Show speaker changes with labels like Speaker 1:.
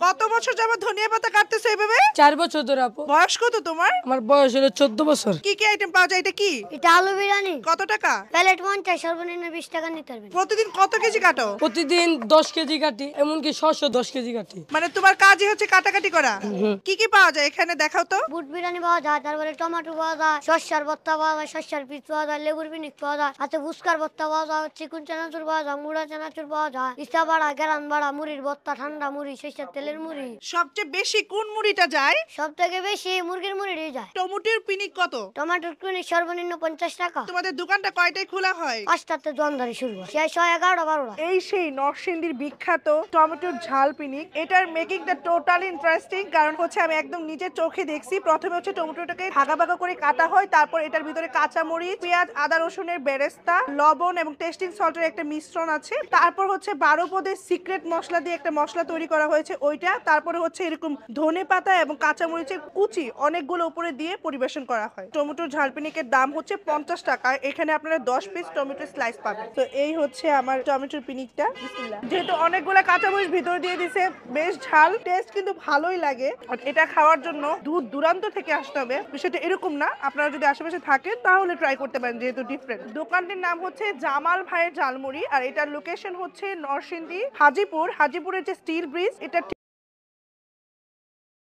Speaker 1: কত বছর যাবত ধনিয়া পাতা কাটতেছো এভাবে?
Speaker 2: 4 বছর ধরে আপু।
Speaker 1: বয়স কত তোমার?
Speaker 2: আমার বয়স হলো 14 বছর।
Speaker 1: কি কি আইটেম পাওয়া যায়? এটা কি?
Speaker 3: এটা আলু বিরিয়ানি।
Speaker 1: কত টাকা?
Speaker 3: প্লেট 50, সর্বনিম্ন 20 টাকা নিতে পারবেন।
Speaker 1: প্রতিদিন কত কেজি কাটো?
Speaker 2: প্রতিদিন 10 কেজি কাটি, এমনকি 10 কেজি কাটি।
Speaker 1: মানে তোমার কাজই হচ্ছে কাটাকাটি করা। কি কি পাওয়া যায় এখানে দেখাও তো।
Speaker 3: বুট বিরিয়ানি পাওয়া যায়, তারপরে টমেটো পাওয়া যায়, শস্যার ভর্তা পাওয়া যায়, শস্যার পিস পাওয়া যায়, লেবুর পিনিক পাওয়া যায়, হাতে ফুচকার ভর্তা পাওয়া যায়, চিকুন চানাচুর পাওয়া যায়, মুড়া চানাচুর পাওয়া যায়, ইস্তা বাড়া, গেরান বাড়া, মুড়ির ভর্তা, ঠান্ডা মুড়ি, শস্যের তেলের মুড়ি।
Speaker 1: সবচেয়ে বেশি কোন মুড়িটা যায়?
Speaker 3: সব থেকে বেশি মুরগির মুড়ি যায়।
Speaker 1: টমেটোর পিনিক কত?
Speaker 3: টমেটোর পিনিক সর্বনিম্ন 50 টাকা।
Speaker 1: তোমাদের দোকানটা কয়টায় খোলা হয়?
Speaker 3: 5টাতে দোকানদারি শুরু হয়, শেষ হয় 11টা 12টা।
Speaker 1: এই সেই নরসিংদীর বিখ্যাত টমেটোর ঝাল পিনিক। এটার মেকিংটা টোটালি ইন্টারেস্টিং, কারণ হচ্ছে আমি একদম নিজের চোখে দেখছি। প্রথমে হচ্ছে টমেটোটাকে ভাগা ভাগা করে কাটা হয়, তারপর এটার ভিতরে কাঁচা মরিচ, পেঁয়াজ, আদা রসুনের বেরেস্তা, লবণ এবং টেস্টিং সল্টের একটা মিশ্রণ আছে। তারপর হচ্ছে 12 পদের সিক্রেট মশলা দিয়ে একটা মশলা তৈরি করা হয়েছে ওইটা। তারপরে হচ্ছে এরকম ধনে পাতা এবং কাঁচা মরিচের কুচি অনেকগুলো উপরে দিয়ে পরিবেশন করা হয়। টমেটোর ঝাল পিনিকের দাম হচ্ছে 50 টাকা। এখানে আপনারা 10 পিস টমেটো স্লাইস পাবেন। তো এই হচ্ছে আমার টমেটোর পিনিকটা। বিসমিল্লাহ। যেহেতু অনেকগুলো কাঁচামরিচ ভিতর দিয়ে দিছে, বেশ ঝাল, টেস্ট কিন্তু ভালোই লাগে। আর এটা খাওয়ার জন্য দূর দূরান্ত থেকে আসতে হবে বিষয়টা এরকম না, আপনারা যদি আশেপাশে থাকেন তাহলে ট্রাই করতে পারেন, যেহেতু ডিফারেন্ট। দোকানটির নাম হচ্ছে জামাল ভাইয়ের ঝালমুড়ি, আর এটার লোকেশন হচ্ছে নরসিংদী হাজিপুর। হাজিপুরের যে স্টিল ব্রিজ, এটা